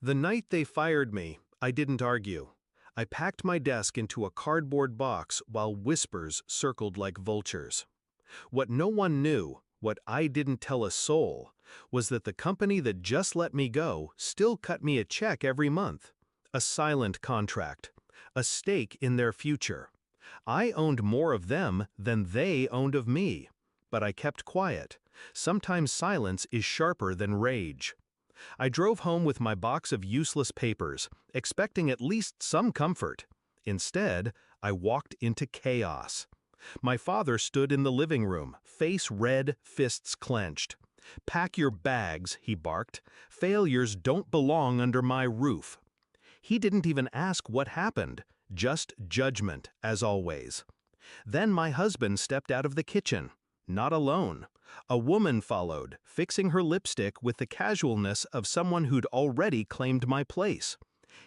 The night they fired me, I didn't argue. I packed my desk into a cardboard box while whispers circled like vultures. What no one knew, what I didn't tell a soul, was that the company that just let me go still cut me a check every month. A silent contract. A stake in their future. I owned more of them than they owned of me. But I kept quiet. Sometimes silence is sharper than rage. I drove home with my box of useless papers, expecting at least some comfort. Instead, I walked into chaos. My father stood in the living room, face red, fists clenched. "Pack your bags," he barked. "Failures don't belong under my roof." He didn't even ask what happened, just judgment, as always. Then my husband stepped out of the kitchen. Not alone. A woman followed, fixing her lipstick with the casualness of someone who'd already claimed my place.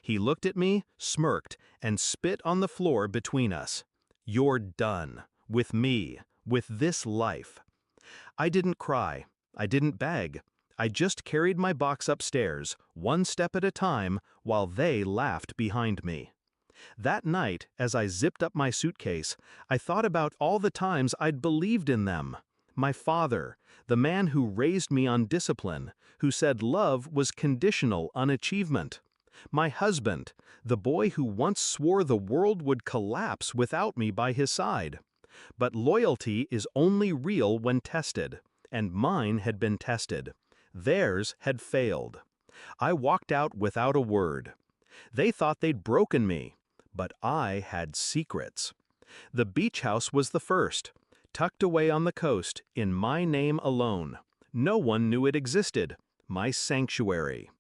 He looked at me, smirked, and spit on the floor between us. "You're done. With me. With this life." I didn't cry. I didn't beg. I just carried my box upstairs, one step at a time, while they laughed behind me. That night, as I zipped up my suitcase, I thought about all the times I'd believed in them. My father, the man who raised me on discipline, who said love was conditional on achievement. My husband, the boy who once swore the world would collapse without me by his side. But loyalty is only real when tested, and mine had been tested. Theirs had failed. I walked out without a word. They thought they'd broken me. But I had secrets. The beach house was the first, tucked away on the coast, in my name alone. No one knew it existed. My sanctuary.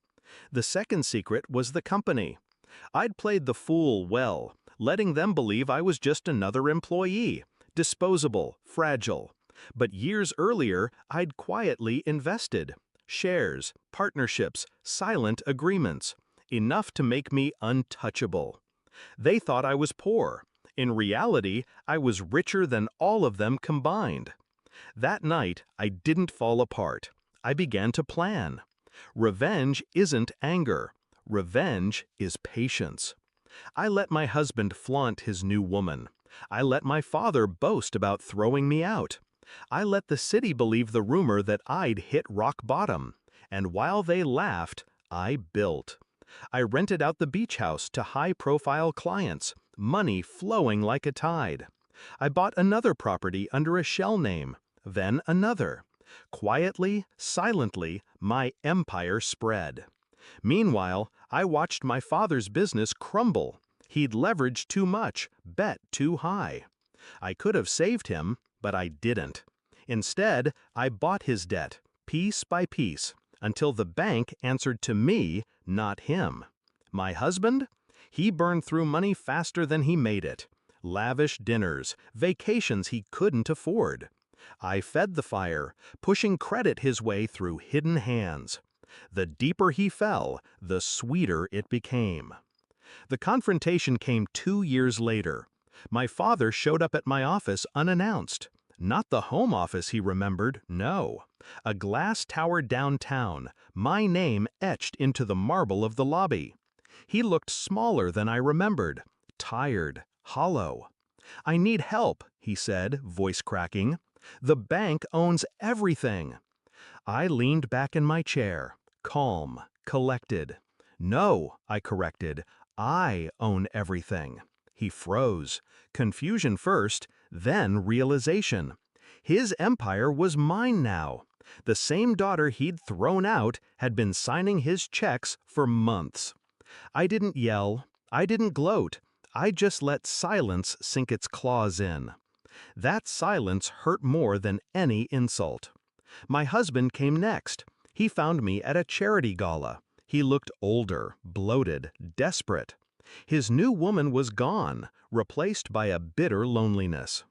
The second secret was the company. I'd played the fool well, letting them believe I was just another employee, disposable, fragile. But years earlier, I'd quietly invested. Shares, partnerships, silent agreements. Enough to make me untouchable. They thought I was poor. In reality, I was richer than all of them combined. That night, I didn't fall apart. I began to plan. Revenge isn't anger. Revenge is patience. I let my husband flaunt his new woman. I let my father boast about throwing me out. I let the city believe the rumor that I'd hit rock bottom. And while they laughed, I built. I rented out the beach house to high-profile clients, money flowing like a tide. I bought another property under a shell name, then another. Quietly, silently, my empire spread. Meanwhile, I watched my father's business crumble. He'd leveraged too much, bet too high. I could have saved him, but I didn't. Instead, I bought his debt, piece by piece, until the bank answered to me, not him. My husband? He burned through money faster than he made it. Lavish dinners, vacations he couldn't afford. I fed the fire, pushing credit his way through hidden hands. The deeper he fell, the sweeter it became. The confrontation came 2 years later. My father showed up at my office unannounced. Not the home office he remembered, no. A glass tower downtown, my name etched into the marble of the lobby. He looked smaller than I remembered, tired, hollow. "I need help," he said, voice cracking. "The bank owns everything." I leaned back in my chair, calm, collected. "No," I corrected, "I own everything." He froze. Confusion first, then realization. His empire was mine now. The same daughter he'd thrown out had been signing his checks for months. I didn't yell. I didn't gloat. I just let silence sink its claws in. That silence hurt more than any insult. My husband came next. He found me at a charity gala. He looked older, bloated, desperate. His new woman was gone, replaced by a bitter loneliness.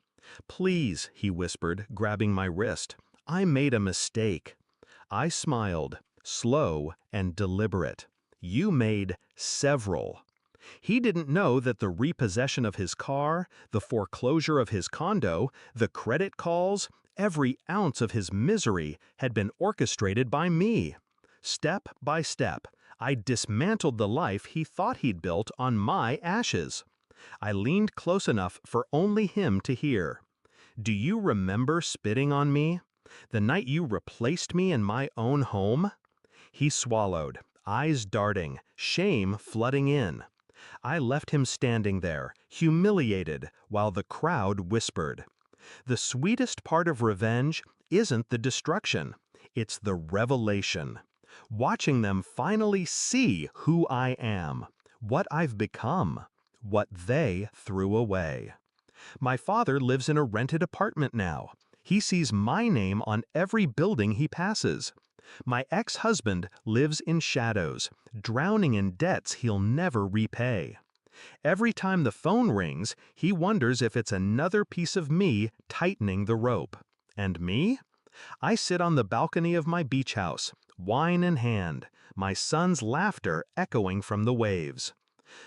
"Please," he whispered, grabbing my wrist. "I made a mistake." I smiled, slow and deliberate. "You made several." He didn't know that the repossession of his car, the foreclosure of his condo, the credit calls, every ounce of his misery had been orchestrated by me. Step by step, I dismantled the life he thought he'd built on my ashes. I leaned close enough for only him to hear. Do you remember spitting on me? The night you replaced me in my own home? He swallowed, eyes darting, shame flooding in. I left him standing there, humiliated, while the crowd whispered. The sweetest part of revenge isn't the destruction, it's the revelation. Watching them finally see who I am, what I've become, what they threw away. My father lives in a rented apartment now. He sees my name on every building he passes. My ex-husband lives in shadows, drowning in debts he'll never repay. Every time the phone rings, he wonders if it's another piece of me tightening the rope. And me? I sit on the balcony of my beach house, wine in hand, my son's laughter echoing from the waves.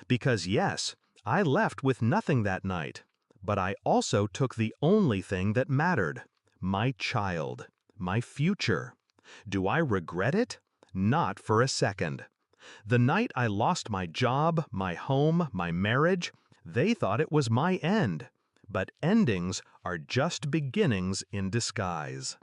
Because yes, I left with nothing that night, but I also took the only thing that mattered, my child, my future. Do I regret it? Not for a second. The night I lost my job, my home, my marriage, they thought it was my end. But endings are just beginnings in disguise.